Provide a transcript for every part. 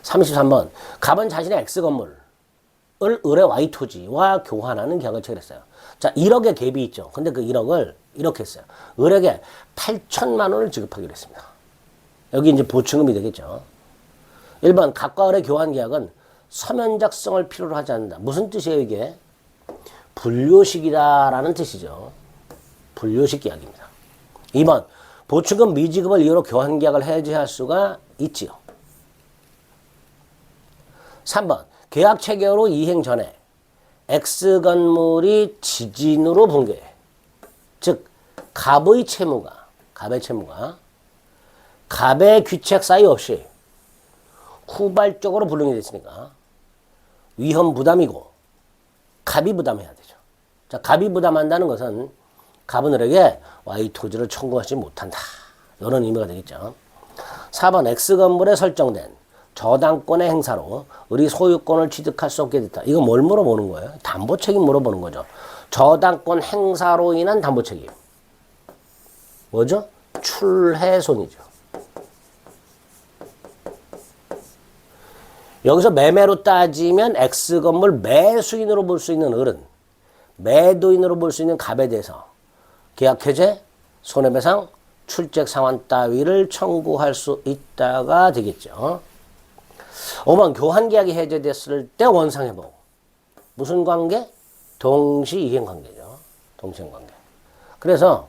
33번. 갑은 자신의 X 건물을 을의 Y 토지와 교환하는 계약을 체결했어요. 자, 1억의 갭이 있죠. 근데 그 1억을 이렇게 했어요. 을에게 8천만 원을 지급하기로 했습니다. 여기 이제 보충금이 되겠죠. 1번. 갑과 을의 교환 계약은 서면 작성을 필요로 하지 않는다. 무슨 뜻이에요, 이게? 불료식이다라는 뜻이죠. 불료식 계약입니다. 2번. 보충금 미지급을 이유로 교환 계약을 해지할 수가 있지요. 3번. 계약 체결 후 이행 전에 X 건물이 지진으로 붕괴해. 즉 갑의 채무가 갑의 귀책 사유 없이 후발적으로 불능이 됐으니까 위험 부담이고 갑이 부담해야 되죠. 자, 갑이 부담한다는 것은 갑은 을에게 Y 토지를 청구하지 못한다. 이런 의미가 되겠죠. 4번. X 건물에 설정된 저당권의 행사로 을이 소유권을 취득할 수 없게 됐다. 이거 뭘 물어보는 거예요? 담보 책임 물어보는 거죠. 저당권 행사로 인한 담보 책임. 뭐죠? 출해손이죠. 여기서 매매로 따지면 X 건물 매수인으로 볼 수 있는 을은 매도인으로 볼 수 있는 갑에 대해서 계약 해제, 손해배상, 출책 상환 따위를 청구할 수 있다가 되겠죠. 5번. 교환 계약이 해제됐을 때 원상회복. 무슨 관계? 동시이행 관계죠. 동시이행 관계. 그래서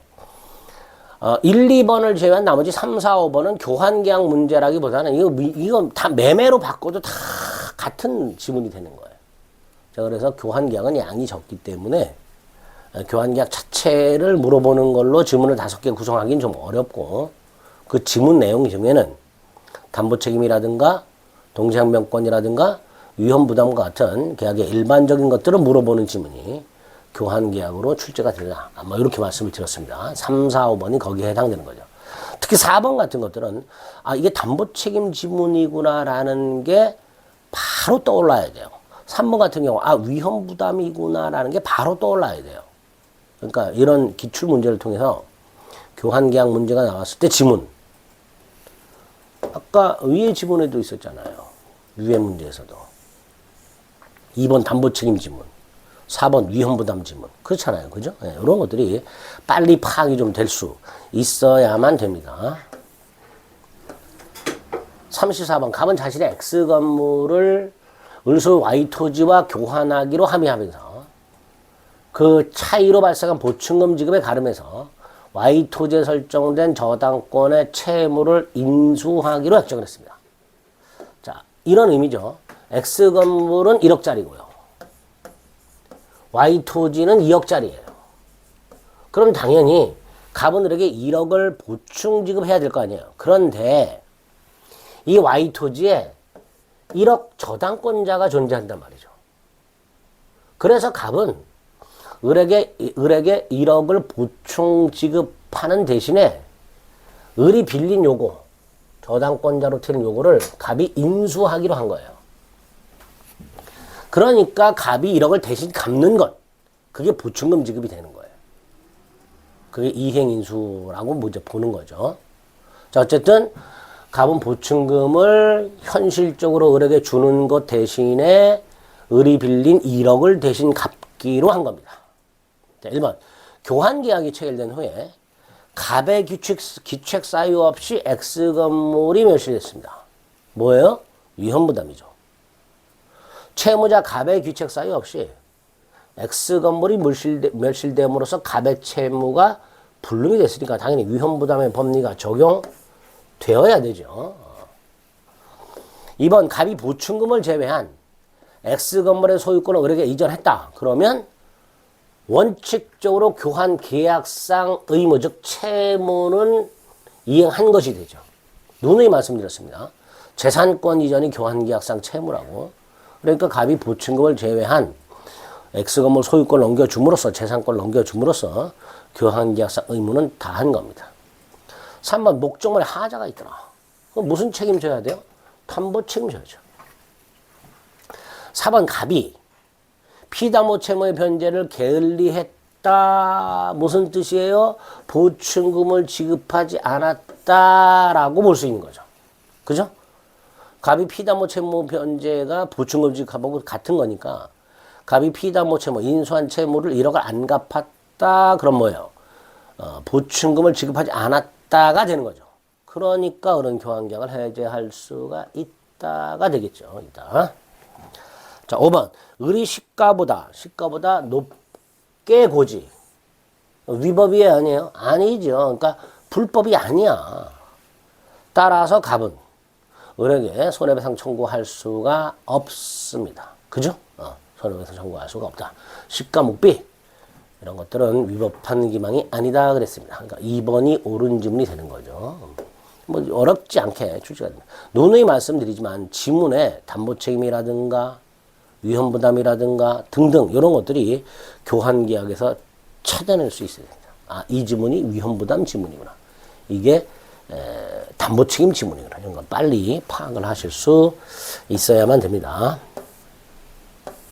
1, 2번을 제외한 나머지 3, 4, 5번은 교환 계약 문제라기보다는 이거 다 매매로 바꿔도 다 같은 지문이 되는 거예요. 자, 그래서 교환 계약은 양이 적기 때문에 교환 계약 자체를 물어보는 걸로 지문을 5개 구성하기는 좀 어렵고, 그 지문 내용 중에는 담보 책임이라든가 동시항변권이라든가 위험부담과 같은 계약의 일반적인 것들을 물어보는 지문이 교환 계약으로 출제가 되다. 아마 이렇게 말씀을 드렸습니다. 3, 4, 5번이 거기에 해당되는 거죠. 특히 4번 같은 것들은 이게 담보 책임 지문이구나라는 게 바로 떠올라야 돼요. 3번 같은 경우 위험부담이구나라는 게 바로 떠올라야 돼요. 그러니까 이런 기출 문제를 통해서 교환 계약 문제가 나왔을 때 지문. 아까 위에 지문에도 있었잖아요. 위에 문제에서도. 2번 담보 책임 지문. 4번 위험부담 지문. 그렇잖아요. 그죠? 네, 이런 것들이 빨리 파악이 좀 될 수 있어야만 됩니다. 34번. 갑은 자신의 X 건물을 을소 Y 토지와 교환하기로 합의하면서 그 차이로 발생한 보충금 지급에 가름해서 Y 토지에 설정된 저당권의 채무를 인수하기로 약정을 했습니다. 자, 이런 의미죠. X 건물은 1억짜리고요. Y 토지는 2억짜리예요. 그럼 당연히 갑은 을에게 1억을 보충 지급해야 될 거 아니에요. 그런데 이 Y 토지에 1억 저당권자가 존재한단 말이죠. 그래서 갑은 을에게 1억을 보충 지급하는 대신에 을이 빌린 요거, 저당권자로 틀린 요거를 갑이 인수하기로 한 거예요. 그러니까 갑이 1억을 대신 갚는 것, 그게 보충금 지급이 되는 거예요. 그게 이행인수라고 먼저 보는 거죠. 자, 어쨌든 갑은 보충금을 현실적으로 을에게 주는 것 대신에 을이 빌린 1억을 대신 갚기로 한 겁니다. 자, 1번. 교환 계약이 체결된 후에 갑의 귀책 사유 없이 X 건물이 멸실됐습니다. 뭐예요? 위험부담이죠. 채무자 갑의 귀책 사유 없이 X 건물이 멸실됨으로써 갑의 채무가 불능이 됐으니까 당연히 위험부담의 법리가 적용되어야 되죠. 2번. 갑이 보충금을 제외한 X 건물의 소유권을 을에게 이전했다. 그러면 원칙적으로 교환 계약상 의무, 즉 채무는 이행한 것이 되죠. 누누이 말씀드렸습니다. 재산권 이전이 교환 계약상 채무라고. 그러니까 갑이 보충금을 제외한 X 건물 소유권을 넘겨줌으로써, 재산권을 넘겨줌으로써 교환 계약상 의무는 다한 겁니다. 3번. 목적물에 하자가 있더라. 그럼 무슨 책임져야 돼요? 담보 책임져야죠. 4번. 갑이 피담보 채무의 변제를 게을리했다. 무슨 뜻이에요? 보충금을 지급하지 않았다라고 볼 수 있는 거죠. 그죠? 갑이 피담보 채무 변제가 보충금 지급하고 같은 거니까 갑이 피담보 채무 인수한 채무를 1억을 안 갚았다 그럼 뭐예요? 보충금을 지급하지 않았다가 되는 거죠. 그러니까 은행 교환계약을 해제할 수가 있다가 되겠죠. 이따. 자, 5번. 을이 시가보다 높게 고지. 위법이에요, 아니에요? 아니죠. 그러니까 불법이 아니야. 따라서 갑은 을에게 손해배상 청구할 수가 없습니다. 그죠? 손해배상 청구할 수가 없다. 시가목비 이런 것들은 위법한 기망이 아니다 그랬습니다. 그러니까 2번이 옳은 지문이 되는 거죠. 뭐 어렵지 않게 출제가 됩니다. 누누이 말씀드리지만 지문에 담보책임이라든가 위험부담이라든가 등등 이런 것들이 교환계약에서 찾아낼 수 있어야 됩니다. 아, 이 지문이 위험부담 지문이구나. 이게 담보책임 지문이구나. 이런 건 빨리 파악을 하실 수 있어야만 됩니다.